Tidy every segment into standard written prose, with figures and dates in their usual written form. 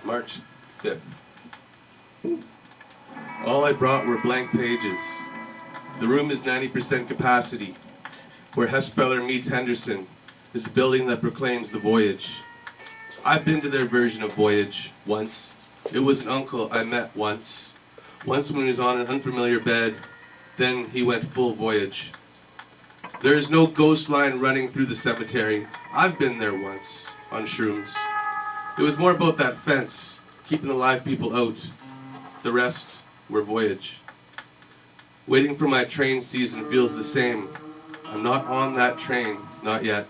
March 5th. All I brought were blank pages. The room is 90% capacity. Where Hespeler meets Henderson is the building that proclaims the voyage. I've been to their version of voyage once. It was an uncle I met once. Once when he was on an unfamiliar bed, then he went full voyage. There is no ghost line running through the cemetery. I've been there once, on shrooms. It was more about that fence, keeping the live people out. The rest were voyage. Waiting for my train season feels the same. I'm not on that train, not yet.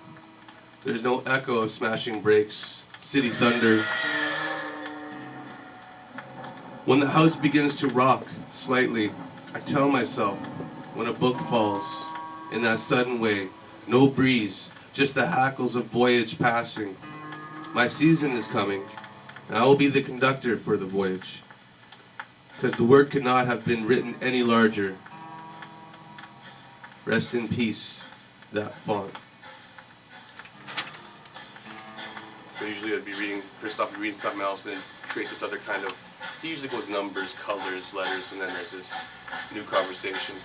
There's no echo of smashing brakes, city thunder. When the house begins to rock slightly, I tell myself, when a book falls, in that sudden way, no breeze, just the hackles of voyage passing. My season is coming, and I will be the conductor for the voyage, because the word could not have been written any larger. Rest in peace, that font. So usually I'd be reading, first off, I'd be reading something else and create this other kind of, he usually goes numbers, colors, letters, and then there's this new conversation.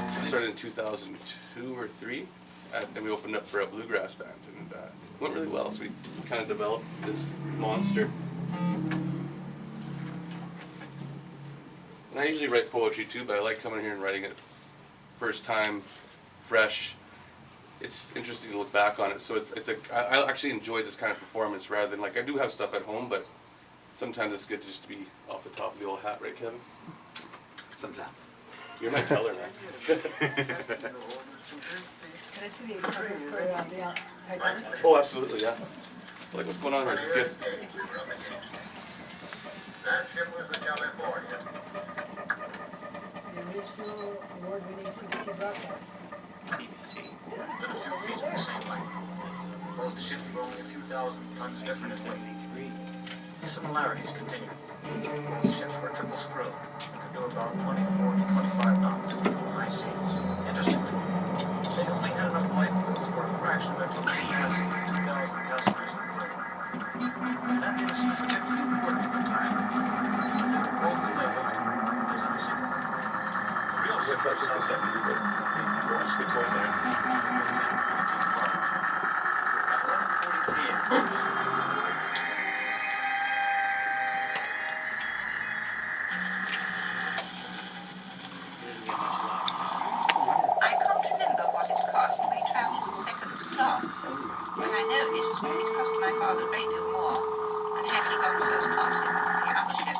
I started in 2002 or 3, and we opened up for a bluegrass band, and it went really well, so we kind of developed this monster. And I usually write poetry too, but I like coming here and writing it first time, fresh. It's interesting to look back on it. So I actually enjoy this kind of performance rather than, like, I do have stuff at home, but sometimes it's good just to be off the top of the old hat, right, Kevin? Sometimes. You're my teller, man. Can I see the cover for the Titanic? Oh, absolutely, yeah. Like, what's going on here? This is good. The original award-winning CBC broadcast. CBC. But a few feet in the same length. Both ships were only a few thousand tons different in weight. The similarities continue. Both ships were triple screw and could do about 24 to 25 knots on high seas. Interestingly, they only had enough lifeboats for a fraction of their total capacity, 2,000 passengers in the fleet. That was particularly important at the time, because they were both labeled as unsinkable. The real ship was Watch the coin there. I can't remember what it cost when we travelled second class, but I know it cost my father a great deal more than had he gone first class in the other ship.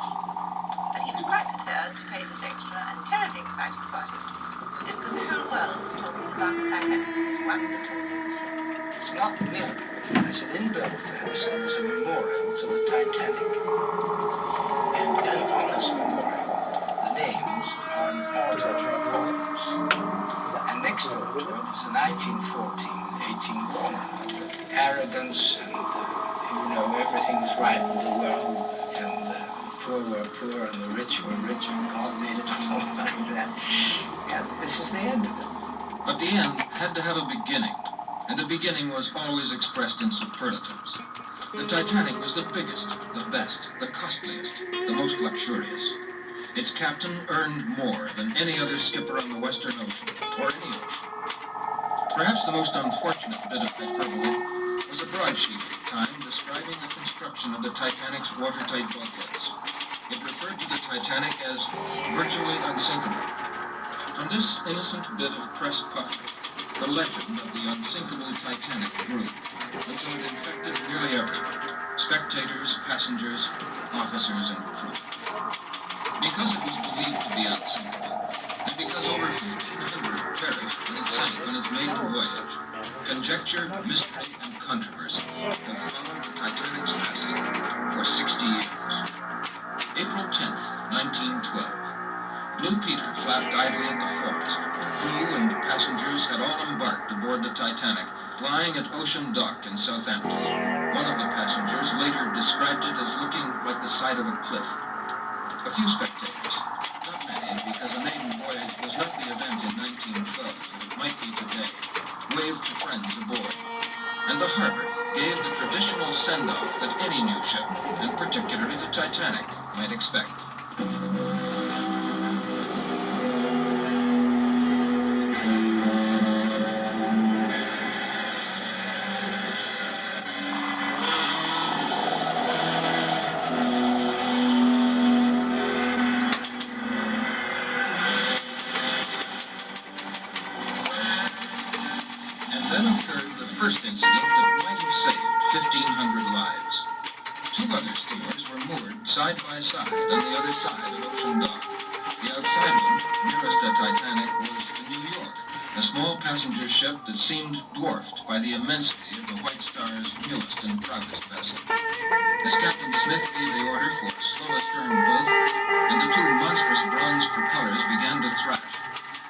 But he was quite prepared to pay this extra and terribly excited about it. Because the whole world was talking about the Titanic, this wonderful new ship. It's not merely as an inbuilt fence that was a memorial to the Titanic. And on this memorial, the names are in order of importance. And next to it is the 1914-18 woman. Arrogance and, everything's right in the world, and the poor were poor and the rich were rich, and God made it all like that. And this is the end of it. But the end had to have a beginning, and the beginning was always expressed in superlatives. The Titanic was the biggest, the best, the costliest, the most luxurious. Its captain earned more than any other skipper on the Western Ocean, or any ocean. Perhaps the most unfortunate bit of hyperbole was a broadsheet at the time describing the construction of the Titanic's watertight bulkheads. It referred to the Titanic as virtually unsinkable. From this innocent bit of press puff, the legend of the unsinkable Titanic grew, until it infected nearly everyone: spectators, passengers, officers, and crew. Because it was believed to be unsinkable, and because over 1,500 perished when it sank on its maiden voyage, conjecture, mystery, and controversy have followed the Titanic's passing for 60 years. April 10th, 1912. Blue Peter flapped idly in the forest. Crew and passengers had all embarked aboard the Titanic, lying at Ocean Dock in Southampton. One of the passengers later described it as looking like the side of a cliff. A few spectators, not many, because a maiden voyage was not the the event in 1912 as it might be today, waved to friends aboard. And the harbor gave the traditional send-off that any new ship, and particularly the Titanic, might expect. Then occurred the first incident that might have saved 1,500 lives. Two other steamers were moored side by side on the other side of Ocean Dock. The outside one, nearest the Titanic, was the New York, a small passenger ship that seemed dwarfed by the immensity of the White Star's newest and proudest vessel. As Captain Smith gave the order for slow astern both, and the two monstrous bronze propellers began to thrash,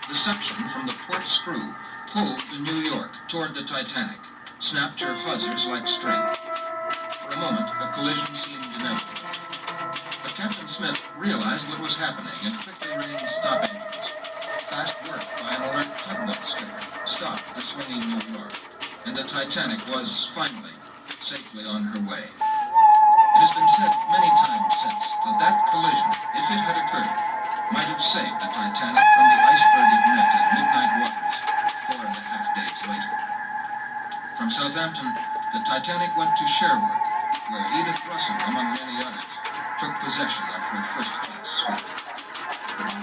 the suction from the port screw pulled the New York toward the Titanic, snapped her hawsers like string. For a moment, a collision seemed inevitable. But Captain Smith realized what was happening and quickly rang stop engines. Fast work by an alert tugboat skipper stopped the swinging New York, and the Titanic was, finally, safely on her way. It has been said many times since that that collision, if it had occurred, might have saved the Titanic from the iceberg it met in midnight waters 4.5 days later. From Southampton, the Titanic went to Cherbourg, where Edith Russell, among many others, took possession of her first-class suite.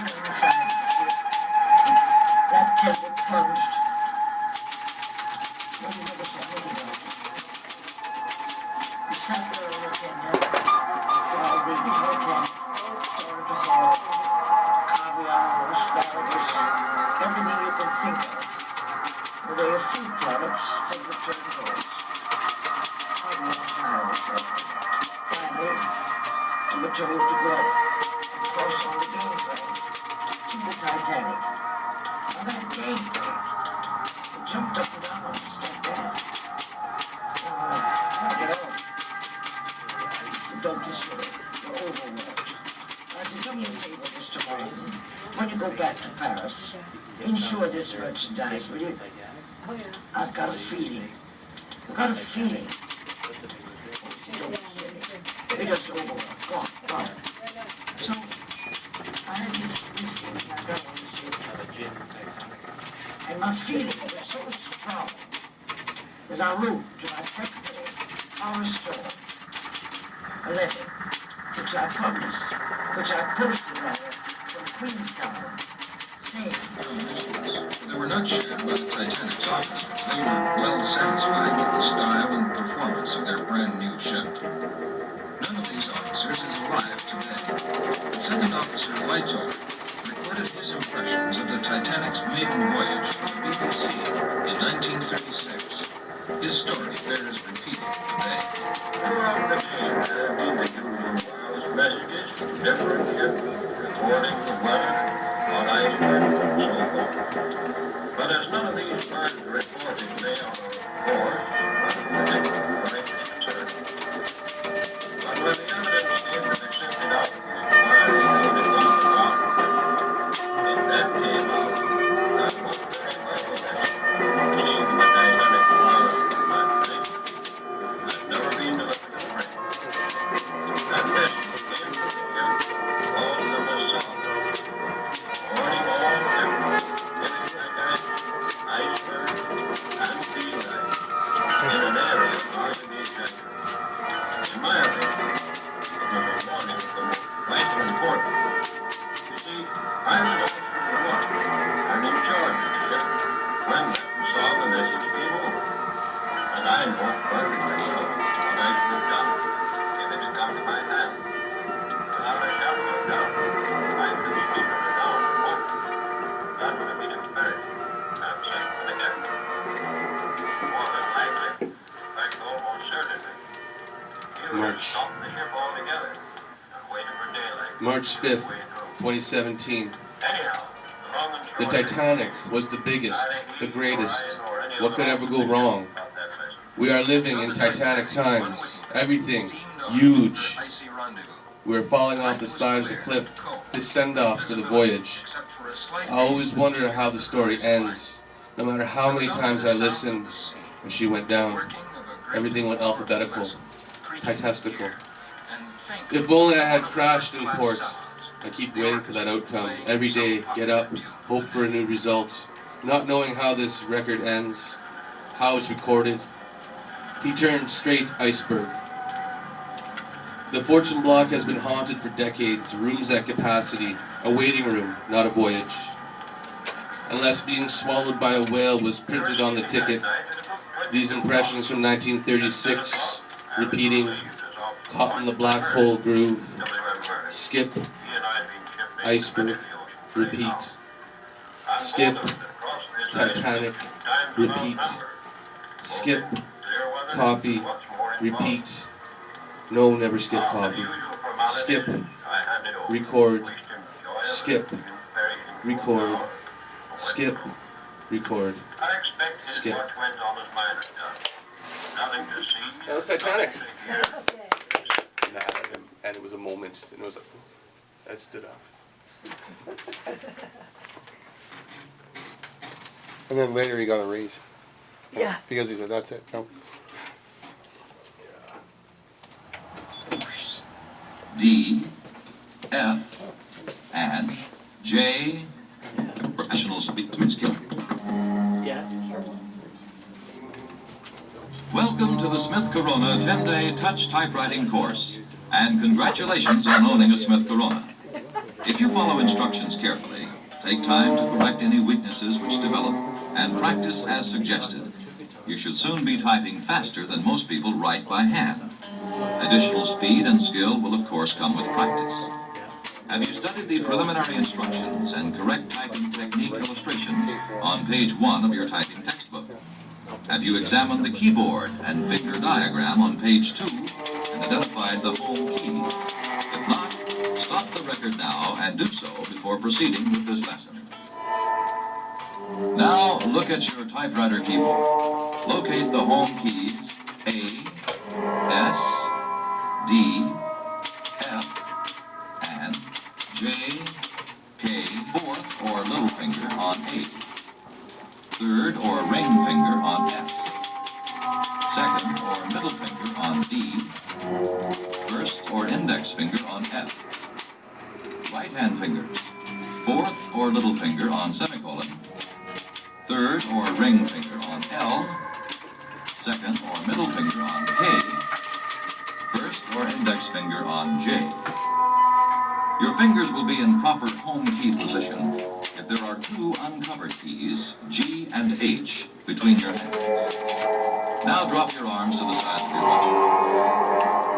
That tender plunged. What do you think it's thinking about? We sat there on the tender while the Titanic started to fall. Caviar, asparagus, everything you can think of. Well, there were food products from the turtles. I don't know how it was happening. Finally, we were told to go up and cross on the gangplank to the Titanic. Now that gangplank, it jumped up and down just like that. Get off. So don't be silly. You're overworked. I said, do me a favor, Mr. Morgan. When you go back to Paris, insure this merchandise, will you? Oh, yeah. I've got a feeling. I've got a feeling. Don't be silly. You're just overworked. Go on. So, I had this thing I got on the ship. And my feeling was so strong that I wrote to my secretary, our store, a letter, which I published, which I posted rather, from Queenstown, saying, They were not shared by the Titanic's officers. They were well satisfied with the style and performance of their brand new ship. None of these officers is alive today. Second Officer Lightoller recorded his impressions of the Titanic's maiden voyage for the BBC in 1936. His story bears repeating today. Throughout the day, there have been the usual wireless messages from different ships, reporting the weather on icebergs and so forth. But as none of these birds reported they are of course unpredictable when it is concerned. But when the evidence came to be sifted out, inquiries made and gone about, in that came out that was very well omitted. Meaning the Titanic was, by prediction, had never been delivered to Britain. That message came from the ship, all of them was soft. Warning all ships, giving Titanic, icebergs, and sea life in an area hardly be detected. In my opinion, it was a warning of the most vital importance. You see, I was officer one. I'm in charge of the ship when that saw the message came over. And I know perfectly well what I should have done if it had come to my hand. Without a shadow of doubt, I would have steered her down the boat. That would have been embarrassing. I'm safe for the captain. More than likely, in fact almost certainly, he would have stopped the ship altogether and waited for daylight. March 5th, Way through. 2017. Anyhow, the long and The short of it, Titanic was the biggest, I think the he greatest. or any What other could ever go wrong? about that message. We are living in Titanic times. Everything huge. Icy rendezvous. We were falling off the side of the cliff, his send-off for the voyage. I always wonder how the story ends. No matter how many times I listened when she went down, everything went alphabetical, titestical. If only I had crashed in port. I keep waiting for that outcome. Every day, get up, hope for a new result, not knowing how this record ends, how it's recorded. He turned straight iceberg. The Fortune block has been haunted for decades, rooms at capacity, a waiting room, not a voyage. Unless being swallowed by a whale was printed on the ticket, these impressions from 1936, repeating, caught in the black hole groove, skip, iceberg, repeat, skip, Titanic, repeat, skip, coffee, repeat, no, never skip coffee, skip, record, skip, record, skip, record, skip. That was Titanic. And it was a moment, and it was like, that stood up. And then later he got a raise. Yeah. Because he said, that's it. No. D, F, and J. Professional speaking skill. Yeah, sure. Welcome to the Smith Corona 10-day touch typewriting course, and congratulations on owning a Smith Corona. If you follow instructions carefully, take time to correct any weaknesses which develop, and practice as suggested, you should soon be typing faster than most people write by hand. Additional speed and skill will of course come with practice. Have you studied the preliminary instructions and correct typing technique illustrations on page 1 of your typing textbook? Have you examined the keyboard and finger diagram on page 2 and identified the home key? If not, stop the record now and do so before proceeding with this lesson. Now look at your typewriter keyboard. Locate the home keys A, S, D, F, and J, K, fourth or little finger on A, third or ring finger on S, second or middle finger on D, first or index finger on F, right hand fingers, fourth or little finger on semicolon, third or ring finger on L, second or middle finger on K, first or index finger on J. Your fingers will be in proper home key position if there are two uncovered keys, G and H, between your hands. Now drop your arms to the side of your body.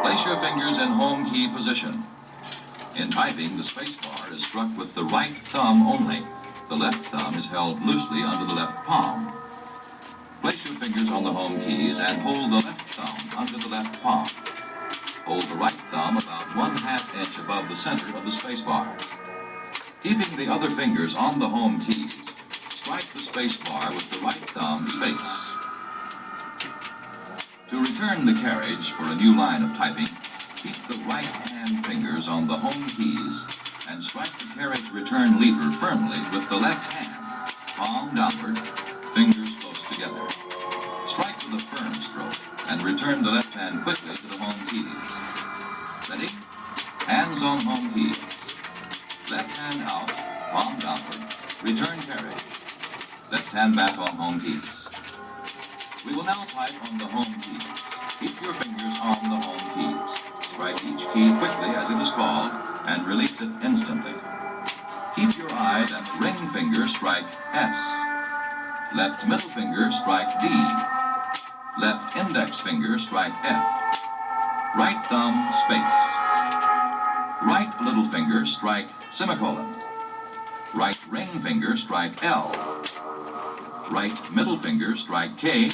Place your fingers in home key position. In typing, the space bar is struck with the right thumb only. The left thumb is held loosely under the left palm. Place your fingers on the home keys and hold the left thumb under the left palm. Hold the right thumb about 1/2 inch above the center of the space bar. Keeping the other fingers on the home keys, strike the space bar with the right thumb space. To return the carriage for a new line of typing, keep the right hand fingers on the home keys and strike the carriage return lever firmly with the left hand, palm downward, fingers close together. Strike with a firm stroke and return the left hand quickly to the home keys. Ready? Hands on home keys. Left hand out, palm downward, return carriage. Left hand back on home keys. We will now type on the home keys. Keep your fingers on the home keys. Strike each key quickly as it is called and release it instantly. Keep your eye that ring finger strike S. Left middle finger strike D. Left index finger strike F. Right thumb space. Right little finger strike semicolon. Right ring finger strike L. Right middle finger strike K.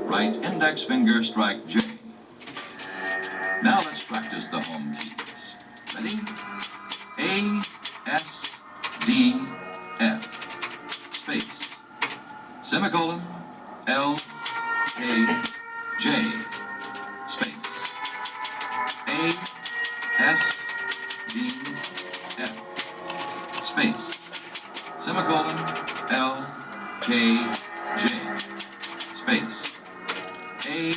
Right index finger strike J. Now let's practice the home keys. Ready? A, S, D, F. Space. Semicolon. L, K, J. Space. A, S, space, semicolon, L, K, J, space, A,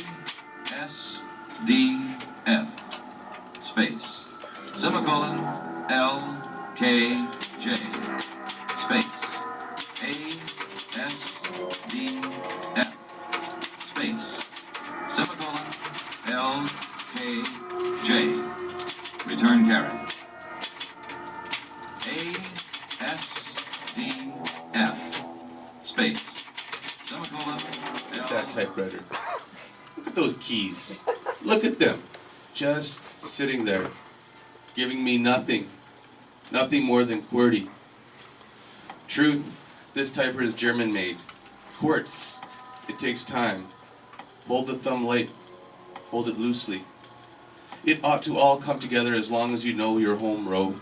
S, D, F, space, semicolon, L, K, J, space, A, S, D, F, space, semicolon, L, K, J, return carriage. A, S, D, F, space, semicolon, That L, typewriter. Look at those keys. Look at them. Just sitting there. Giving me nothing. Nothing more than QWERTY. Truth, this typewriter is German made. Quartz. It takes time. Hold the thumb light. Hold it loosely. It ought to all come together as long as you know your home row.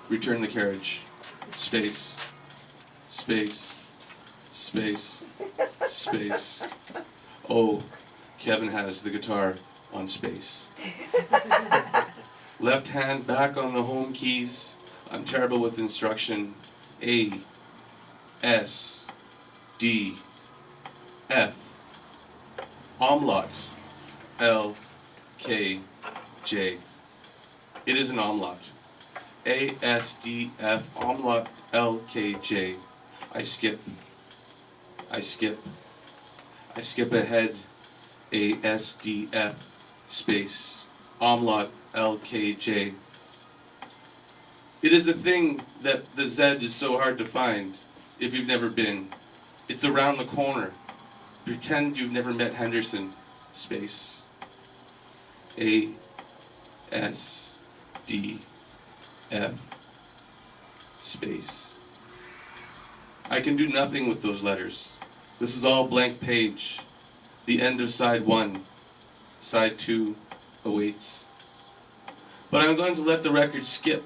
Return the carriage. Space. Space. Space. Space. Oh, Kevin has the guitar on space. Left hand back on the home keys. I'm terrible with instruction. A, S, D, F. Umlaut. L, K, J. It is an umlaut. A, S, D, F, umlaut, L, K, J. I skip. I skip. I skip ahead. A, S, D, F, space, umlaut, L, K, J. It is a thing that the Z is so hard to find if you've never been. It's around the corner. Pretend you've never met Henderson, space. A, S, D, F, space. I can do nothing with those letters. This is all blank page. The end of side 1. Side 2 awaits. But I'm going to let the record skip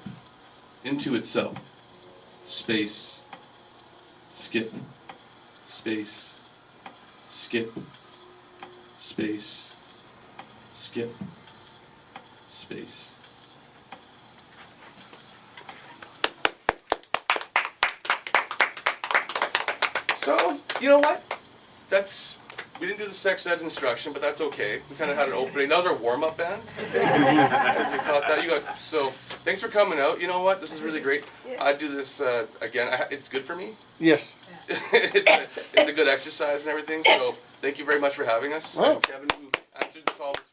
into itself. Space. Skip. Space. Skip. Space. Skip. Space. So, you know what? We didn't do the sex ed instruction, but that's okay. We kind of had an opening. That was our warm-up band. If you caught that, so thanks for coming out. You know what? This is really great. I'd do this again. It's good for me. Yes. It's a good exercise and everything. So thank you very much for having us. Wow. Kevin, who answered the call this